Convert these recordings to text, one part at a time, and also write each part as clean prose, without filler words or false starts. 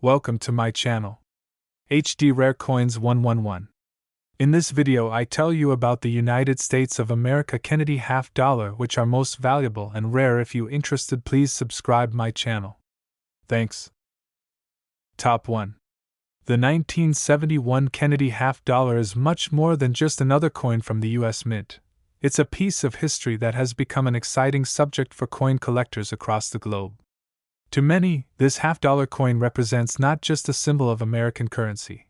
Welcome to my channel. HD Rare Coins 111. In this video I tell you about the United States of America Kennedy half dollar, which are most valuable and rare. If you interested, please subscribe my channel. Thanks. Top 1. The 1971 Kennedy half dollar is much more than just another coin from the US Mint. It's a piece of history that has become an exciting subject for coin collectors across the globe. To many, this half-dollar coin represents not just a symbol of American currency,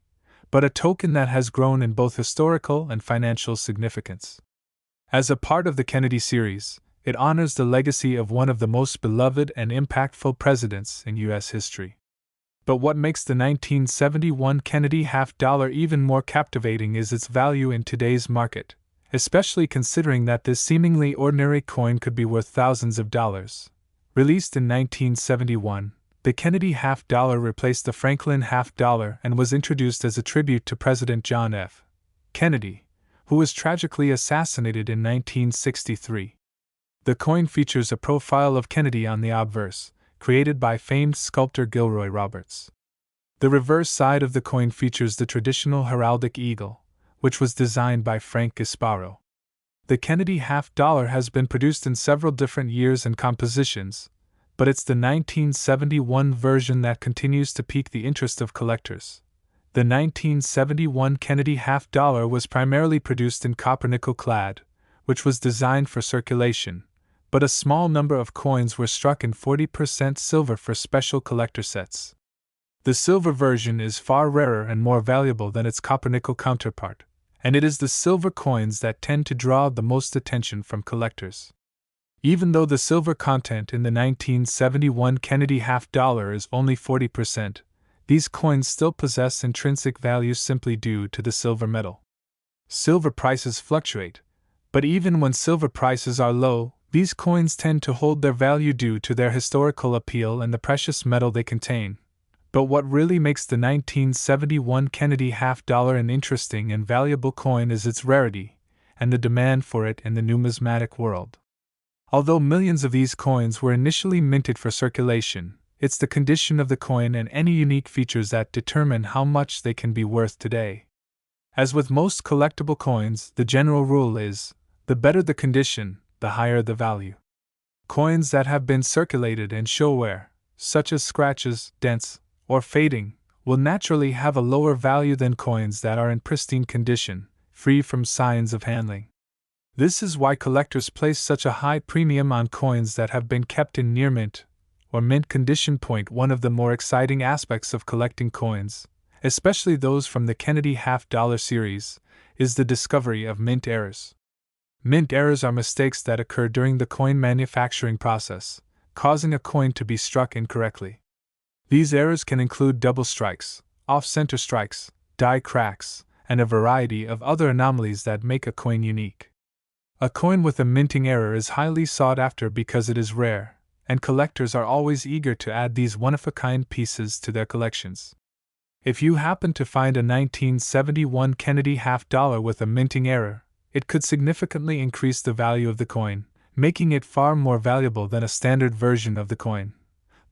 but a token that has grown in both historical and financial significance. As a part of the Kennedy series, it honors the legacy of one of the most beloved and impactful presidents in U.S. history. But what makes the 1971 Kennedy half-dollar even more captivating is its value in today's market, especially considering that this seemingly ordinary coin could be worth thousands of dollars. Released in 1971, the Kennedy half dollar replaced the Franklin half dollar and was introduced as a tribute to President John F. Kennedy, who was tragically assassinated in 1963. The coin features a profile of Kennedy on the obverse, created by famed sculptor Gilroy Roberts. The reverse side of the coin features the traditional heraldic eagle, which was designed by Frank Gasparo. The Kennedy half dollar has been produced in several different years and compositions, but it's the 1971 version that continues to pique the interest of collectors. The 1971 Kennedy half dollar was primarily produced in copper-nickel clad, which was designed for circulation, but a small number of coins were struck in 40% silver for special collector sets. The silver version is far rarer and more valuable than its copper-nickel counterpart, and it is the silver coins that tend to draw the most attention from collectors. Even though the silver content in the 1971 Kennedy half dollar is only 40%, these coins still possess intrinsic value simply due to the silver metal. Silver prices fluctuate, but even when silver prices are low, these coins tend to hold their value due to their historical appeal and the precious metal they contain. But what really makes the 1971 Kennedy half dollar an interesting and valuable coin is its rarity, and the demand for it in the numismatic world. Although millions of these coins were initially minted for circulation, it's the condition of the coin and any unique features that determine how much they can be worth today. As with most collectible coins, the general rule is, the better the condition, the higher the value. Coins that have been circulated and show wear, such as scratches, dents, or fading, will naturally have a lower value than coins that are in pristine condition, free from signs of handling. This is why collectors place such a high premium on coins that have been kept in near mint or mint condition. One of the more exciting aspects of collecting coins, especially those from the Kennedy half dollar series, is the discovery of mint errors. Mint errors are mistakes that occur during the coin manufacturing process, causing a coin to be struck incorrectly. These errors can include double strikes, off-center strikes, die cracks, and a variety of other anomalies that make a coin unique. A coin with a minting error is highly sought after because it is rare, and collectors are always eager to add these one-of-a-kind pieces to their collections. If you happen to find a 1971 Kennedy half dollar with a minting error, it could significantly increase the value of the coin, making it far more valuable than a standard version of the coin.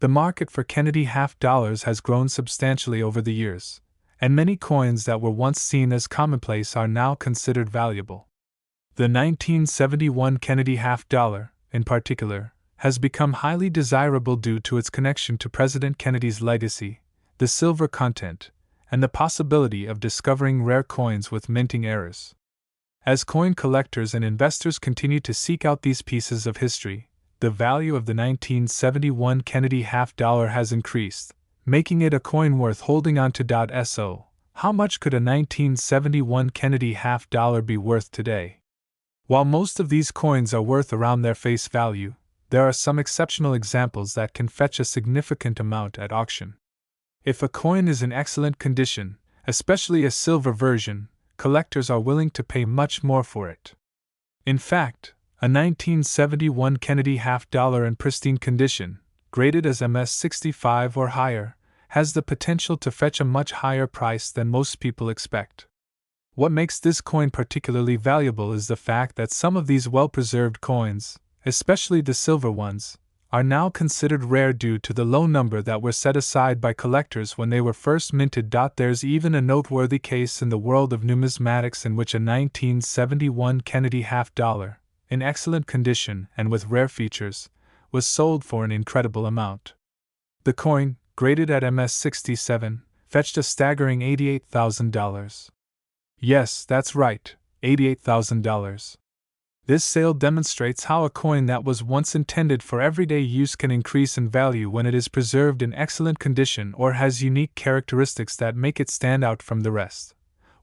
The market for Kennedy half dollars has grown substantially over the years, and many coins that were once seen as commonplace are now considered valuable. The 1971 Kennedy half dollar, in particular, has become highly desirable due to its connection to President Kennedy's legacy, the silver content, and the possibility of discovering rare coins with minting errors. As coin collectors and investors continue to seek out these pieces of history, the value of the 1971 Kennedy half dollar has increased, making it a coin worth holding on to. So, how much could a 1971 Kennedy half dollar be worth today? While most of these coins are worth around their face value, there are some exceptional examples that can fetch a significant amount at auction. If a coin is in excellent condition, especially a silver version, collectors are willing to pay much more for it. In fact, a 1971 Kennedy half dollar in pristine condition, graded as MS65 or higher, has the potential to fetch a much higher price than most people expect. What makes this coin particularly valuable is the fact that some of these well-preserved coins, especially the silver ones, are now considered rare due to the low number that were set aside by collectors when they were first minted. There's even a noteworthy case in the world of numismatics in which a 1971 Kennedy half-dollar, in excellent condition and with rare features, was sold for an incredible amount. The coin, graded at MS-67, fetched a staggering $88,000. Yes, that's right, $88,000. This sale demonstrates how a coin that was once intended for everyday use can increase in value when it is preserved in excellent condition or has unique characteristics that make it stand out from the rest.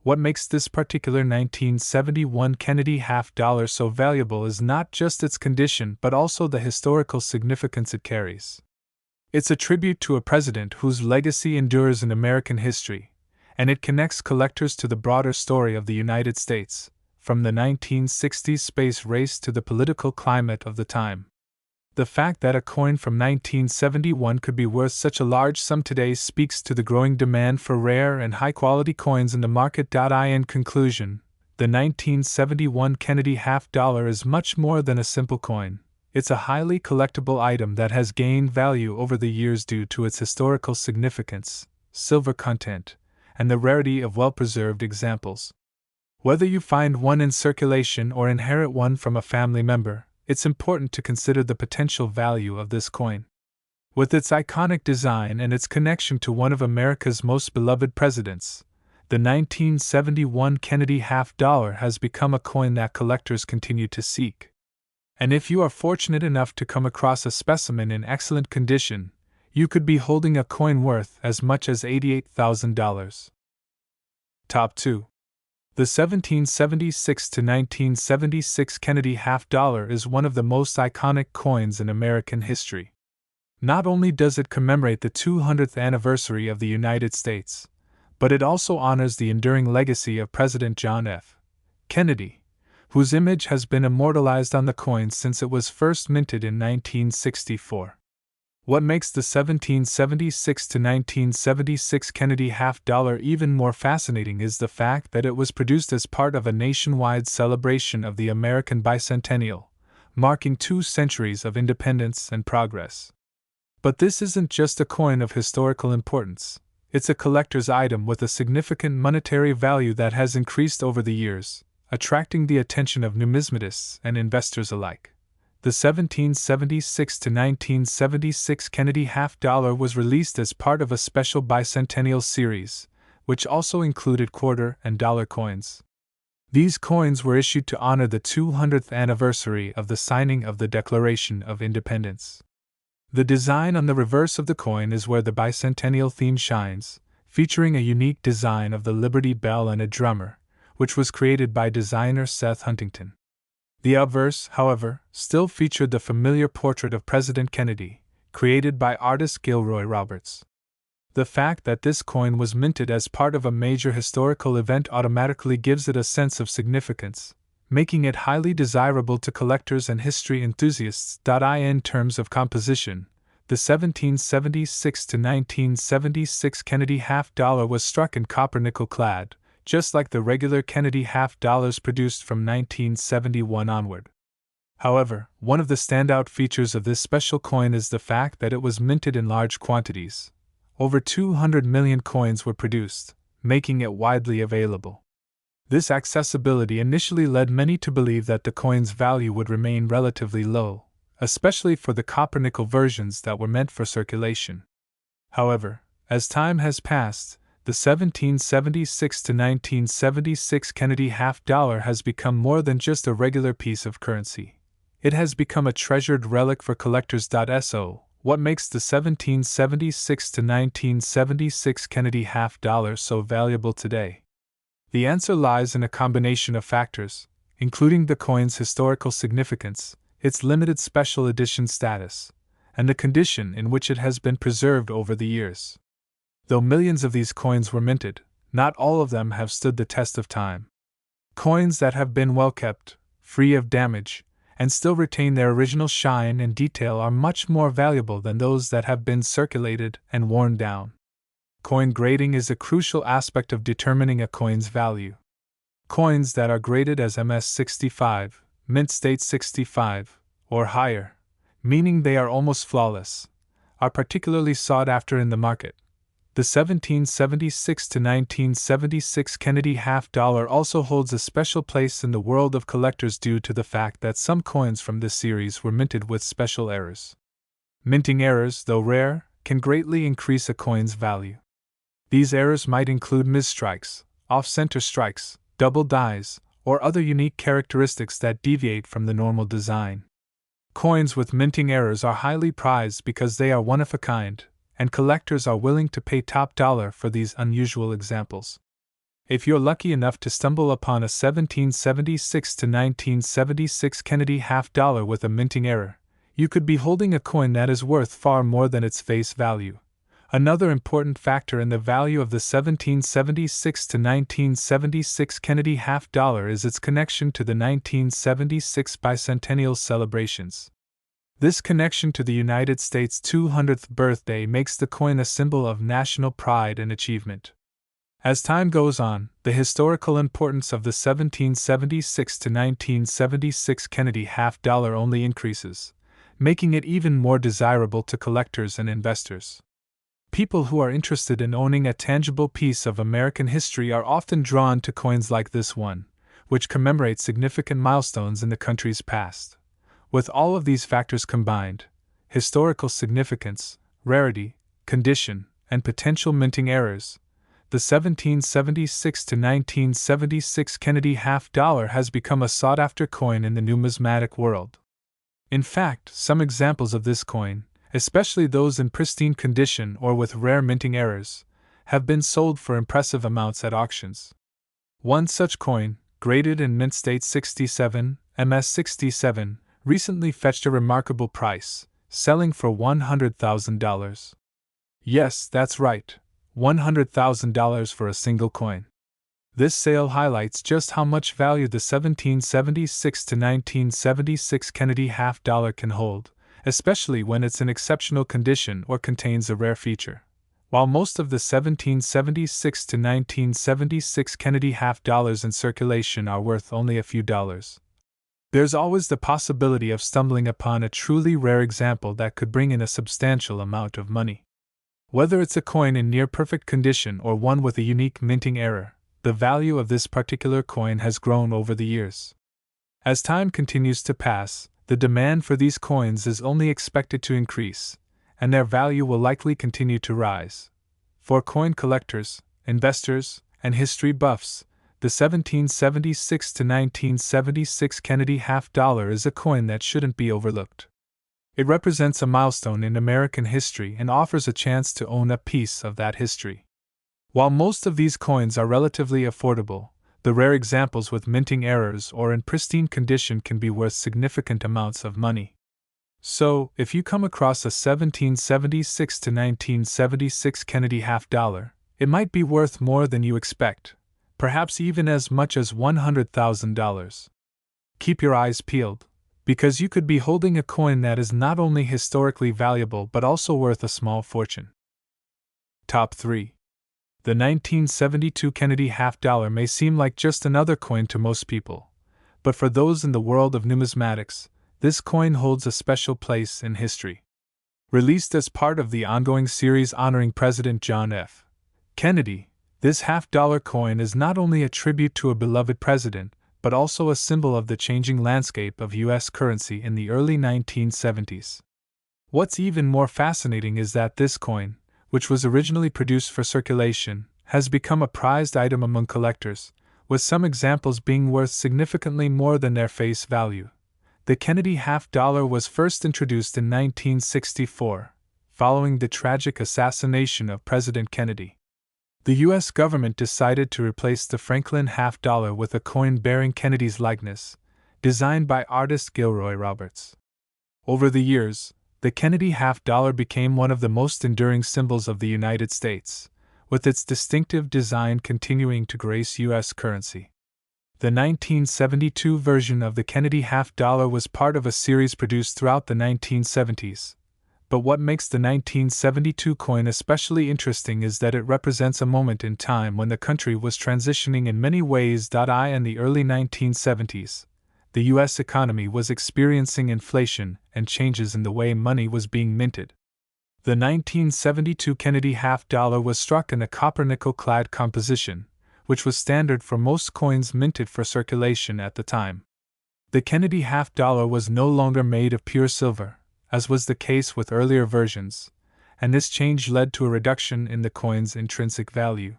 What makes this particular 1971 Kennedy half-dollar so valuable is not just its condition but also the historical significance it carries. It's a tribute to a president whose legacy endures in American history, and it connects collectors to the broader story of the United States, from the 1960s space race to the political climate of the time. The fact that a coin from 1971 could be worth such a large sum today speaks to the growing demand for rare and high-quality coins in the market. In conclusion, the 1971 Kennedy half-dollar is much more than a simple coin. It's a highly collectible item that has gained value over the years due to its historical significance, silver content, and the rarity of well-preserved examples. Whether you find one in circulation or inherit one from a family member, it's important to consider the potential value of this coin. With its iconic design and its connection to one of America's most beloved presidents, the 1971 Kennedy half-dollar has become a coin that collectors continue to seek. And if you are fortunate enough to come across a specimen in excellent condition, you could be holding a coin worth as much as $88,000. Top 2. The 1776 to 1976 Kennedy half-dollar is one of the most iconic coins in American history. Not only does it commemorate the 200th anniversary of the United States, but it also honors the enduring legacy of President John F. Kennedy, whose image has been immortalized on the coin since it was first minted in 1964. What makes the 1776 to 1976 Kennedy half-dollar even more fascinating is the fact that it was produced as part of a nationwide celebration of the American Bicentennial, marking 2 centuries of independence and progress. But this isn't just a coin of historical importance, it's a collector's item with a significant monetary value that has increased over the years, attracting the attention of numismatists and investors alike. The 1776 to 1976 Kennedy half-dollar was released as part of a special Bicentennial series, which also included quarter and dollar coins. These coins were issued to honor the 200th anniversary of the signing of the Declaration of Independence. The design on the reverse of the coin is where the Bicentennial theme shines, featuring a unique design of the Liberty Bell and a drummer, which was created by designer Seth Huntington. The obverse, however, still featured the familiar portrait of President Kennedy, created by artist Gilroy Roberts. The fact that this coin was minted as part of a major historical event automatically gives it a sense of significance, making it highly desirable to collectors and history enthusiasts. In terms of composition, the 1776 to 1976 Kennedy half-dollar was struck in copper nickel-clad, just like the regular Kennedy half-dollars produced from 1971 onward. However, one of the standout features of this special coin is the fact that it was minted in large quantities. Over 200 million coins were produced, making it widely available. This accessibility initially led many to believe that the coin's value would remain relatively low, especially for the copper-nickel versions that were meant for circulation. However, as time has passed, the 1776 to 1976 Kennedy half-dollar has become more than just a regular piece of currency. It has become a treasured relic for collectors. What makes the 1776 to 1976 Kennedy half-dollar so valuable today? The answer lies in a combination of factors, including the coin's historical significance, its limited special edition status, and the condition in which it has been preserved over the years. Though millions of these coins were minted, not all of them have stood the test of time. Coins that have been well kept, free of damage, and still retain their original shine and detail are much more valuable than those that have been circulated and worn down. Coin grading is a crucial aspect of determining a coin's value. Coins that are graded as MS-65, Mint State 65, or higher, meaning they are almost flawless, are particularly sought after in the market. The 1776 to 1976 Kennedy half dollar also holds a special place in the world of collectors due to the fact that some coins from this series were minted with special errors. Minting errors, though rare, can greatly increase a coin's value. These errors might include misstrikes, off-center strikes, double dies, or other unique characteristics that deviate from the normal design. Coins with minting errors are highly prized because they are one of a kind, and collectors are willing to pay top dollar for these unusual examples. If you're lucky enough to stumble upon a 1776 to 1976 Kennedy half dollar with a minting error, you could be holding a coin that is worth far more than its face value. Another important factor in the value of the 1776 to 1976 Kennedy half dollar is its connection to the 1976 Bicentennial celebrations. This connection to the United States' 200th birthday makes the coin a symbol of national pride and achievement. As time goes on, the historical importance of the 1776 to 1976 Kennedy half dollar only increases, making it even more desirable to collectors and investors. People who are interested in owning a tangible piece of American history are often drawn to coins like this one, which commemorate significant milestones in the country's past. With all of these factors combined, historical significance, rarity, condition, and potential minting errors, the 1776 to 1976 Kennedy half dollar has become a sought-after coin in the numismatic world. In fact, some examples of this coin, especially those in pristine condition or with rare minting errors, have been sold for impressive amounts at auctions. One such coin, graded in mint state 67, MS 67, recently fetched a remarkable price, selling for $100,000. Yes, that's right, $100,000 for a single coin. This sale highlights just how much value the 1776 to 1976 Kennedy half dollar can hold, especially when it's in exceptional condition or contains a rare feature. While most of the 1776 to 1976 Kennedy half dollars in circulation are worth only a few dollars, there's always the possibility of stumbling upon a truly rare example that could bring in a substantial amount of money. Whether it's a coin in near-perfect condition or one with a unique minting error, the value of this particular coin has grown over the years. As time continues to pass, the demand for these coins is only expected to increase, and their value will likely continue to rise. For coin collectors, investors, and history buffs, the 1776 to 1976 Kennedy half dollar is a coin that shouldn't be overlooked. It represents a milestone in American history and offers a chance to own a piece of that history. While most of these coins are relatively affordable, the rare examples with minting errors or in pristine condition can be worth significant amounts of money. So, if you come across a 1776 to 1976 Kennedy half dollar, it might be worth more than you expect, perhaps even as much as $100,000. Keep your eyes peeled, because you could be holding a coin that is not only historically valuable but also worth a small fortune. Top 3. The 1972 Kennedy half dollar may seem like just another coin to most people, but for those in the world of numismatics, this coin holds a special place in history. Released as part of the ongoing series honoring President John F. Kennedy, this half-dollar coin is not only a tribute to a beloved president, but also a symbol of the changing landscape of U.S. currency in the early 1970s. What's even more fascinating is that this coin, which was originally produced for circulation, has become a prized item among collectors, with some examples being worth significantly more than their face value. The Kennedy half dollar was first introduced in 1964, following the tragic assassination of President Kennedy. The U.S. government decided to replace the Franklin half dollar with a coin bearing Kennedy's likeness, designed by artist Gilroy Roberts. Over the years, the Kennedy half dollar became one of the most enduring symbols of the United States, with its distinctive design continuing to grace U.S. currency. The 1972 version of the Kennedy half dollar was part of a series produced throughout the 1970s. But what makes the 1972 coin especially interesting is that it represents a moment in time when the country was transitioning in many ways. In the early 1970s, the U.S. economy was experiencing inflation and changes in the way money was being minted. The 1972 Kennedy half-dollar was struck in a copper-nickel-clad composition, which was standard for most coins minted for circulation at the time. The Kennedy half-dollar was no longer made of pure silver, as was the case with earlier versions, and this change led to a reduction in the coin's intrinsic value.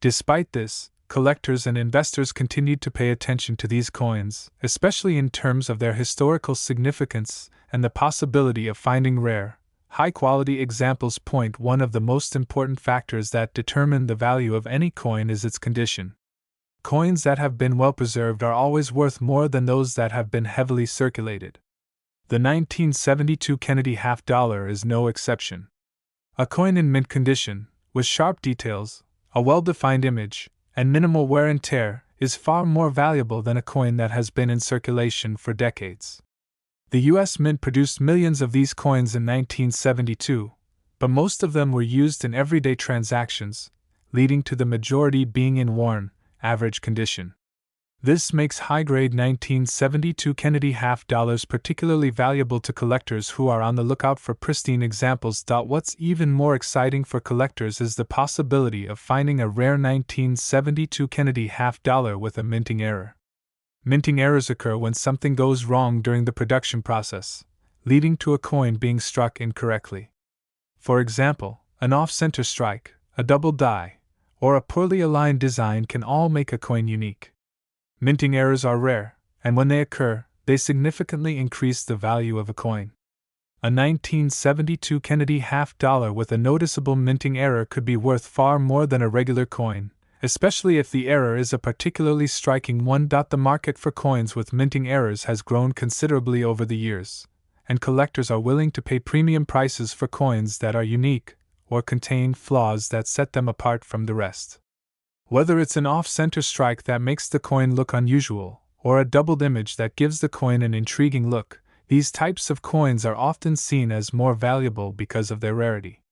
Despite this, collectors and investors continued to pay attention to these coins, especially in terms of their historical significance and the possibility of finding rare, high-quality examples. One of the most important factors that determine the value of any coin is its condition. Coins that have been well preserved are always worth more than those that have been heavily circulated. The 1972 Kennedy half-dollar is no exception. A coin in mint condition, with sharp details, a well-defined image, and minimal wear and tear, is far more valuable than a coin that has been in circulation for decades. The U.S. Mint produced millions of these coins in 1972, but most of them were used in everyday transactions, leading to the majority being in worn, average condition. This makes high-grade 1972 Kennedy half-dollars particularly valuable to collectors who are on the lookout for pristine examples. What's even more exciting for collectors is the possibility of finding a rare 1972 Kennedy half-dollar with a minting error. Minting errors occur when something goes wrong during the production process, leading to a coin being struck incorrectly. For example, an off-center strike, a double die, or a poorly aligned design can all make a coin unique. Minting errors are rare, and when they occur, they significantly increase the value of a coin. A 1972 Kennedy half-dollar with a noticeable minting error could be worth far more than a regular coin, especially if the error is a particularly striking one. The market for coins with minting errors has grown considerably over the years, and collectors are willing to pay premium prices for coins that are unique or contain flaws that set them apart from the rest. Whether it's an off-center strike that makes the coin look unusual, or a doubled image that gives the coin an intriguing look, these types of coins are often seen as more valuable because of their rarity.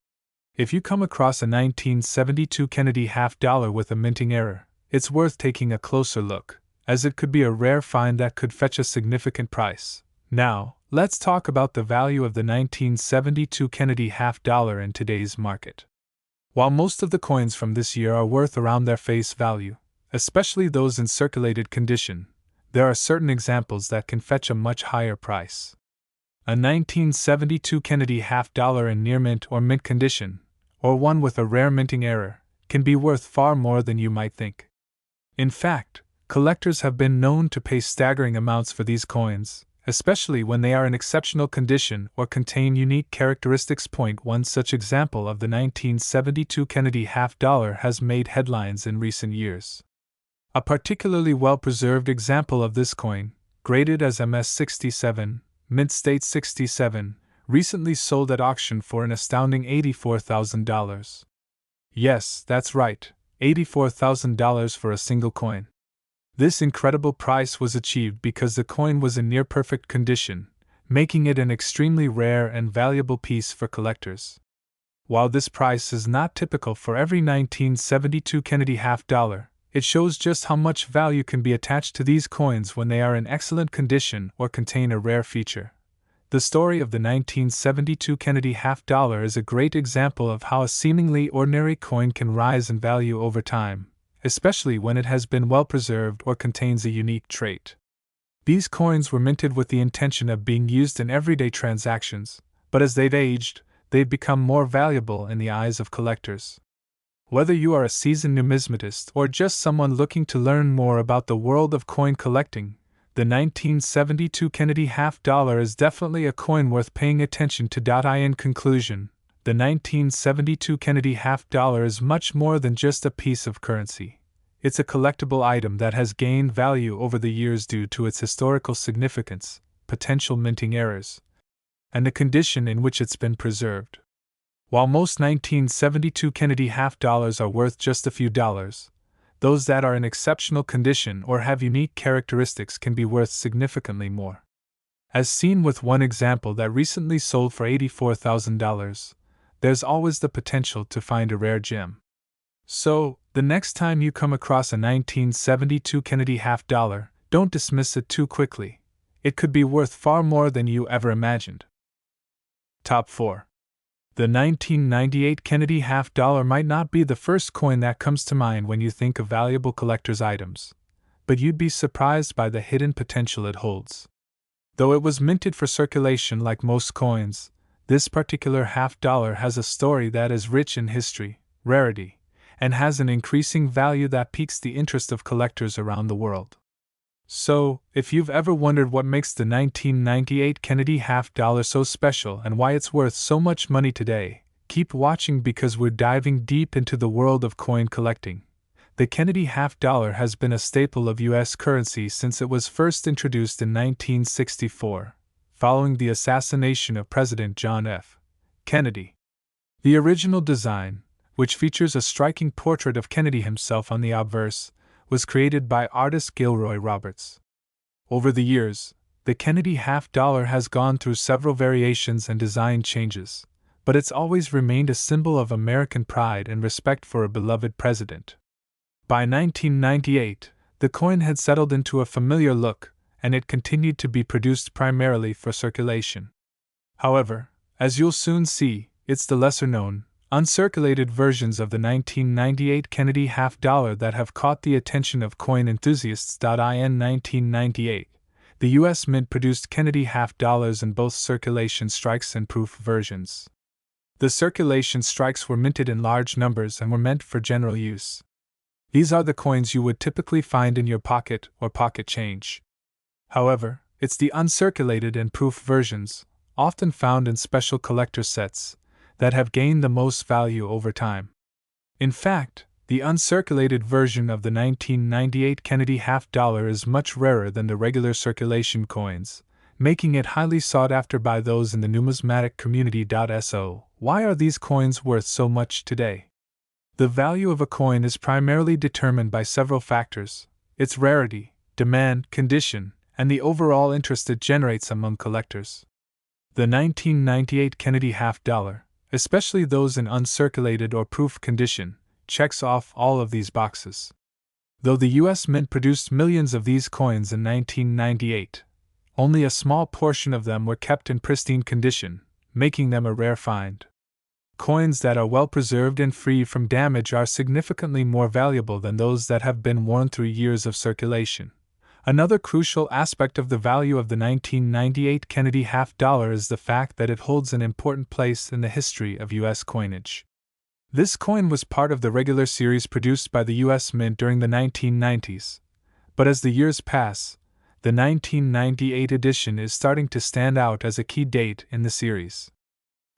If you come across a 1972 Kennedy half-dollar with a minting error, it's worth taking a closer look, as it could be a rare find that could fetch a significant price. Now, let's talk about the value of the 1972 Kennedy half-dollar in today's market. While most of the coins from this year are worth around their face value, especially those in circulated condition, there are certain examples that can fetch a much higher price. A 1972 Kennedy half-dollar in near mint or mint condition, or one with a rare minting error, can be worth far more than you might think. In fact, collectors have been known to pay staggering amounts for these coins, especially when they are in exceptional condition or contain unique characteristics. One such example of the 1972 Kennedy half-dollar has made headlines in recent years. A particularly well-preserved example of this coin, graded as MS-67, mint state 67, recently sold at auction for an astounding $84,000. Yes, that's right, $84,000 for a single coin. This incredible price was achieved because the coin was in near-perfect condition, making it an extremely rare and valuable piece for collectors. While this price is not typical for every 1972 Kennedy half-dollar, it shows just how much value can be attached to these coins when they are in excellent condition or contain a rare feature. The story of the 1972 Kennedy half-dollar is a great example of how a seemingly ordinary coin can rise in value over time, especially when it has been well preserved or contains a unique trait. These coins were minted with the intention of being used in everyday transactions, but as they've aged, they've become more valuable in the eyes of collectors. Whether you are a seasoned numismatist or just someone looking to learn more about the world of coin collecting, the 1972 Kennedy half-dollar is definitely a coin worth paying attention to. In conclusion, the 1972 Kennedy half-dollar is much more than just a piece of currency. It's a collectible item that has gained value over the years due to its historical significance, potential minting errors, and the condition in which it's been preserved. While most 1972 Kennedy half-dollars are worth just a few dollars, those that are in exceptional condition or have unique characteristics can be worth significantly more. As seen with one example that recently sold for $84,000, there's always the potential to find a rare gem. So, the next time you come across a 1972 Kennedy half-dollar, don't dismiss it too quickly. It could be worth far more than you ever imagined. Top 4. The 1998 Kennedy half dollar might not be the first coin that comes to mind when you think of valuable collector's items, but you'd be surprised by the hidden potential it holds. Though it was minted for circulation like most coins, this particular half dollar has a story that is rich in history, rarity, and has an increasing value that piques the interest of collectors around the world. So, if you've ever wondered what makes the 1998 Kennedy half dollar so special and why it's worth so much money today, keep watching because we're diving deep into the world of coin collecting. The Kennedy half dollar has been a staple of U.S. currency since it was first introduced in 1964, following the assassination of President John F. Kennedy. The original design, which features a striking portrait of Kennedy himself on the obverse, was created by artist Gilroy Roberts. Over the years, the Kennedy half dollar has gone through several variations and design changes, but it's always remained a symbol of American pride and respect for a beloved president. By 1998, the coin had settled into a familiar look, and it continued to be produced primarily for circulation. However, as you'll soon see, it's the lesser-known, uncirculated versions of the 1998 Kennedy half dollar that have caught the attention of coin enthusiasts. In 1998, the U.S. Mint produced Kennedy half dollars in both circulation strikes and proof versions. The circulation strikes were minted in large numbers and were meant for general use. These are the coins you would typically find in your pocket or pocket change. However, it's the uncirculated and proof versions, often found in special collector sets, that have gained the most value over time. In fact, the uncirculated version of the 1998 Kennedy half dollar is much rarer than the regular circulation coins, making it highly sought after by those in the numismatic community. So, why are these coins worth so much today? The value of a coin is primarily determined by several factors: its rarity, demand, condition, and the overall interest it generates among collectors. The 1998 Kennedy half dollar, especially those in uncirculated or proof condition, checks off all of these boxes. Though the U.S. Mint produced millions of these coins in 1998, only a small portion of them were kept in pristine condition, making them a rare find. Coins that are well preserved and free from damage are significantly more valuable than those that have been worn through years of circulation. Another crucial aspect of the value of the 1998 Kennedy half dollar is the fact that it holds an important place in the history of U.S. coinage. This coin was part of the regular series produced by the U.S. Mint during the 1990s, but as the years pass, the 1998 edition is starting to stand out as a key date in the series.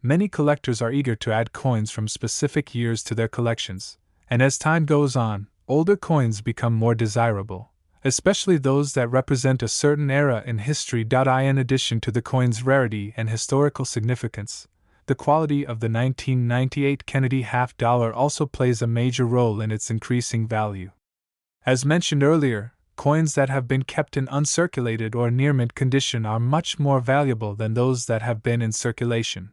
Many collectors are eager to add coins from specific years to their collections, and as time goes on, older coins become more desirable, especially those that represent a certain era in history. In addition to the coin's rarity and historical significance, the quality of the 1998 Kennedy half dollar also plays a major role in its increasing value. As mentioned earlier, coins that have been kept in uncirculated or near mint condition are much more valuable than those that have been in circulation.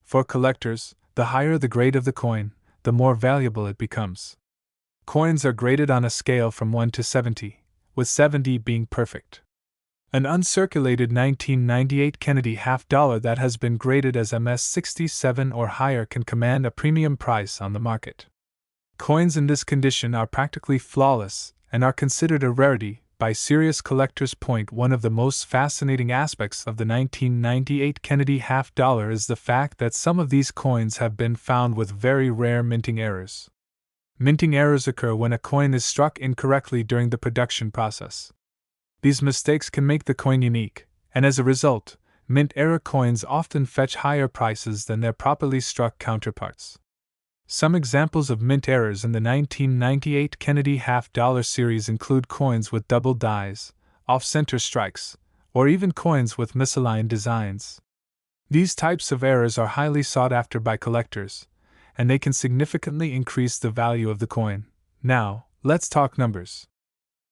For collectors, the higher the grade of the coin, the more valuable it becomes. Coins are graded on a scale from 1 to 70, with 70 being perfect. An uncirculated 1998 Kennedy half dollar that has been graded as MS-67 or higher can command a premium price on the market. Coins in this condition are practically flawless and are considered a rarity by serious collectors. One of the most fascinating aspects of the 1998 Kennedy half dollar is the fact that some of these coins have been found with very rare minting errors. Minting errors occur when a coin is struck incorrectly during the production process. These mistakes can make the coin unique, and as a result, mint error coins often fetch higher prices than their properly struck counterparts. Some examples of mint errors in the 1998 Kennedy half dollar series include coins with double dies, off-center strikes, or even coins with misaligned designs. These types of errors are highly sought after by collectors, and they can significantly increase the value of the coin. Now, let's talk numbers.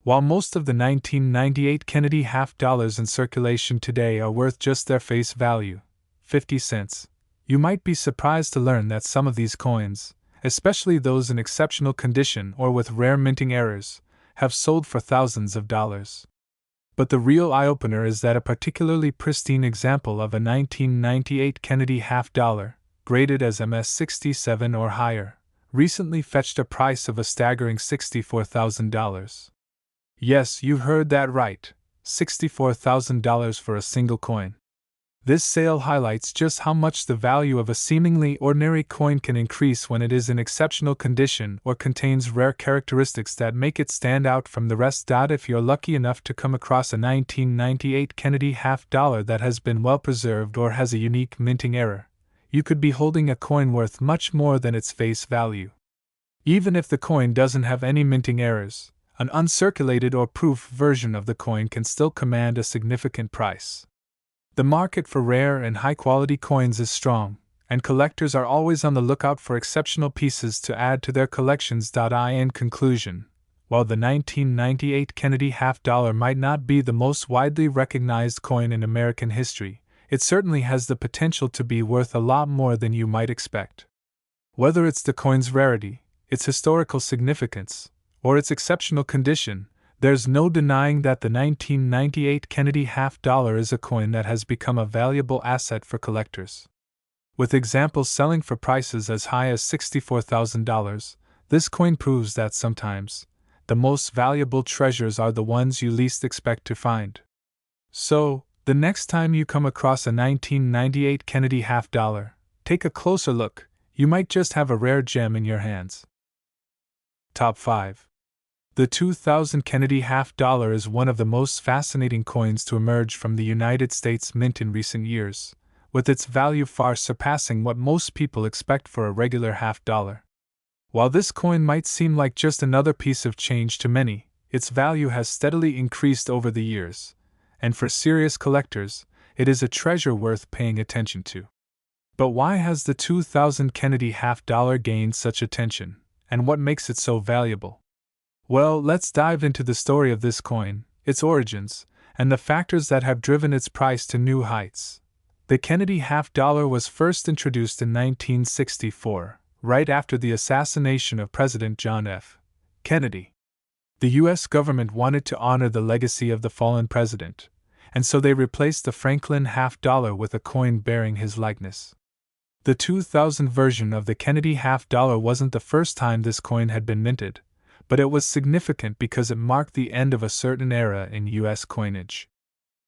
While most of the 1998 Kennedy half dollars in circulation today are worth just their face value, 50 cents, you might be surprised to learn that some of these coins, especially those in exceptional condition or with rare minting errors, have sold for thousands of dollars. But the real eye-opener is that a particularly pristine example of a 1998 Kennedy half dollar, graded as MS-67 or higher, recently fetched a price of a staggering $64,000. Yes, you heard that right, $64,000 for a single coin. This sale highlights just how much the value of a seemingly ordinary coin can increase when it is in exceptional condition or contains rare characteristics that make it stand out from the rest. If you're lucky enough to come across a 1998 Kennedy half dollar that has been well preserved or has a unique minting error, you could be holding a coin worth much more than its face value. Even if the coin doesn't have any minting errors, an uncirculated or proof version of the coin can still command a significant price. The market for rare and high-quality coins is strong, and collectors are always on the lookout for exceptional pieces to add to their collections. In conclusion, while the 1998 Kennedy half dollar might not be the most widely recognized coin in American history, it certainly has the potential to be worth a lot more than you might expect. Whether it's the coin's rarity, its historical significance, or its exceptional condition, there's no denying that the 1998 Kennedy half dollar is a coin that has become a valuable asset for collectors. With examples selling for prices as high as $64,000, this coin proves that sometimes, the most valuable treasures are the ones you least expect to find. So, the next time you come across a 1998 Kennedy half dollar, take a closer look, you might just have a rare gem in your hands. Top 5. The 2000 Kennedy half dollar is one of the most fascinating coins to emerge from the United States Mint in recent years, with its value far surpassing what most people expect for a regular half dollar. While this coin might seem like just another piece of change to many, its value has steadily increased over the years, and for serious collectors, it is a treasure worth paying attention to. But why has the 2000 Kennedy half dollar gained such attention, and what makes it so valuable? Well, let's dive into the story of this coin, its origins, and the factors that have driven its price to new heights. The Kennedy half dollar was first introduced in 1964, right after the assassination of President John F. Kennedy. The U.S. government wanted to honor the legacy of the fallen president, and so they replaced the Franklin half dollar with a coin bearing his likeness. The 2000 version of the Kennedy half dollar wasn't the first time this coin had been minted, but it was significant because it marked the end of a certain era in U.S. coinage.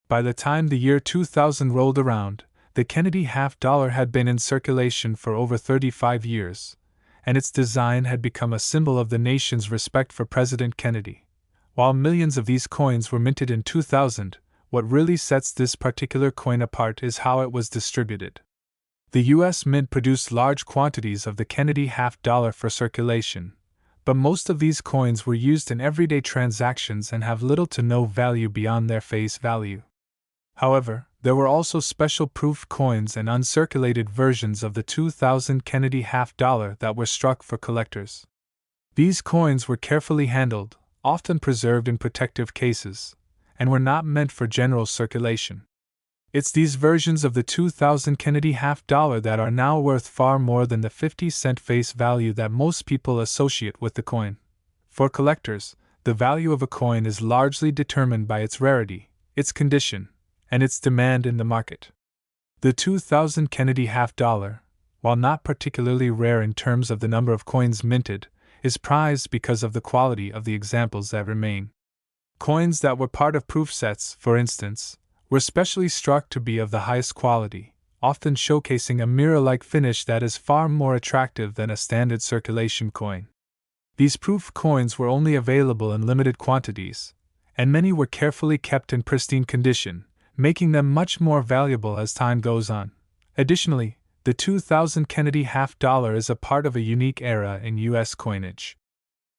By the time the year 2000 rolled around, the Kennedy half dollar had been in circulation for over 35 years, and its design had become a symbol of the nation's respect for President Kennedy. While millions of these coins were minted in 2000, what really sets this particular coin apart is how it was distributed. The U.S. Mint produced large quantities of the Kennedy half dollar for circulation, but most of these coins were used in everyday transactions and have little to no value beyond their face value. However, there were also special proof coins and uncirculated versions of the 2000 Kennedy half dollar that were struck for collectors. These coins were carefully handled, often preserved in protective cases, and were not meant for general circulation. It's these versions of the 2000 Kennedy half dollar that are now worth far more than the 50-cent face value that most people associate with the coin. For collectors, the value of a coin is largely determined by its rarity, its condition, and its demand in the market. The 2000 Kennedy half dollar, while not particularly rare in terms of the number of coins minted, is prized because of the quality of the examples that remain. Coins that were part of proof sets, for instance, were specially struck to be of the highest quality, often showcasing a mirror-like finish that is far more attractive than a standard circulation coin. These proof coins were only available in limited quantities, and many were carefully kept in pristine condition, making them much more valuable as time goes on. Additionally, the 2000 Kennedy half dollar is a part of a unique era in U.S. coinage.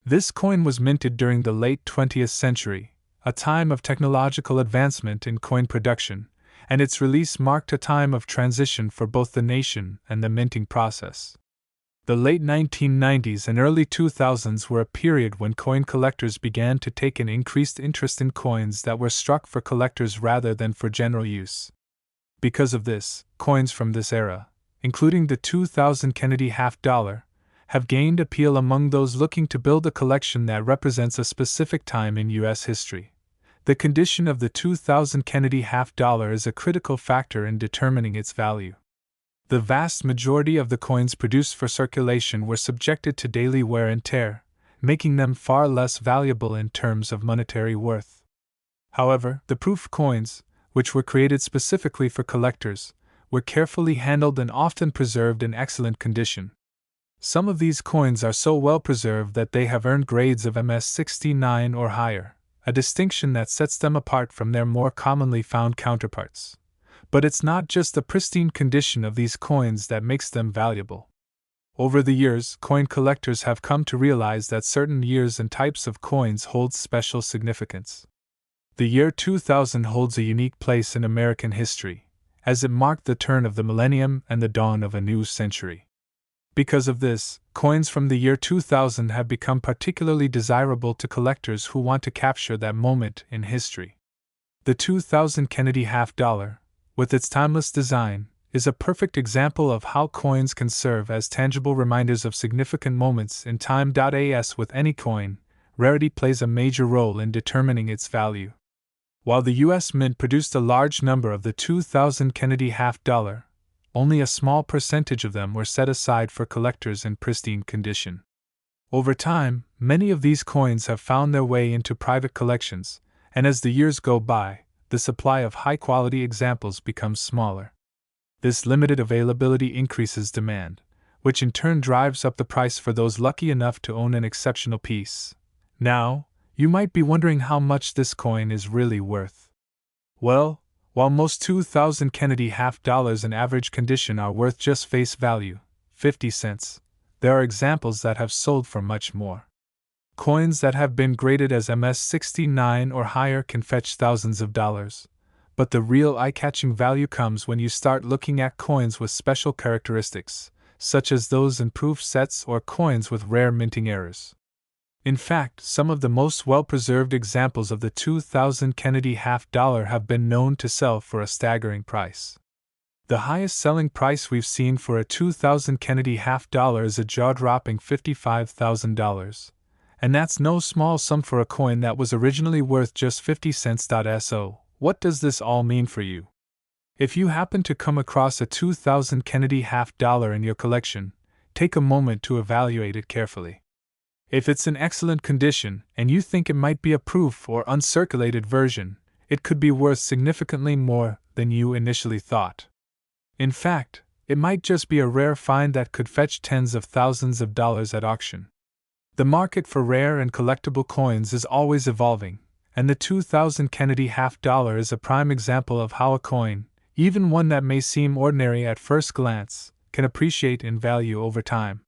This coin was minted during the late 20th century, a time of technological advancement in coin production, and its release marked a time of transition for both the nation and the minting process. The late 1990s and early 2000s were a period when coin collectors began to take an increased interest in coins that were struck for collectors rather than for general use. Because of this, coins from this era, including the 2000 Kennedy half dollar, have gained appeal among those looking to build a collection that represents a specific time in U.S. history. The condition of the 2000 Kennedy half dollar is a critical factor in determining its value. The vast majority of the coins produced for circulation were subjected to daily wear and tear, making them far less valuable in terms of monetary worth. However, the proof coins, which were created specifically for collectors, were carefully handled and often preserved in excellent condition. Some of these coins are so well preserved that they have earned grades of MS69 or higher, a distinction that sets them apart from their more commonly found counterparts. But it's not just the pristine condition of these coins that makes them valuable. Over the years, coin collectors have come to realize that certain years and types of coins hold special significance. The year 2000 holds a unique place in American history, as it marked the turn of the millennium and the dawn of a new century. Because of this, coins from the year 2000 have become particularly desirable to collectors who want to capture that moment in history. The 2000 Kennedy half dollar, with its timeless design, is a perfect example of how coins can serve as tangible reminders of significant moments in time. As with any coin, rarity plays a major role in determining its value. While the U.S. Mint produced a large number of the 2000 Kennedy half dollar, only a small percentage of them were set aside for collectors in pristine condition. Over time, many of these coins have found their way into private collections, and as the years go by, the supply of high-quality examples becomes smaller. This limited availability increases demand, which in turn drives up the price for those lucky enough to own an exceptional piece. Now, you might be wondering how much this coin is really worth. Well, while most 2000 Kennedy half dollars in average condition are worth just face value, 50 cents, there are examples that have sold for much more. Coins that have been graded as MS69 or higher can fetch thousands of dollars, but the real eye-catching value comes when you start looking at coins with special characteristics, such as those in proof sets or coins with rare minting errors. In fact, some of the most well-preserved examples of the 2000 Kennedy half dollar have been known to sell for a staggering price. The highest selling price we've seen for a 2000 Kennedy half dollar is a jaw-dropping $55,000. And that's no small sum for a coin that was originally worth just 50 cents. So, what does this all mean for you? If you happen to come across a 2000 Kennedy half dollar in your collection, take a moment to evaluate it carefully. If it's in excellent condition and you think it might be a proof or uncirculated version, it could be worth significantly more than you initially thought. In fact, it might just be a rare find that could fetch tens of thousands of dollars at auction. The market for rare and collectible coins is always evolving, and the 2000 Kennedy half dollar is a prime example of how a coin, even one that may seem ordinary at first glance, can appreciate in value over time.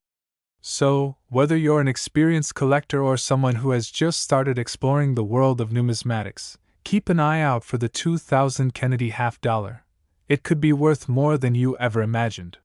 So, whether you're an experienced collector or someone who has just started exploring the world of numismatics, keep an eye out for the 2000 Kennedy half dollar. It could be worth more than you ever imagined.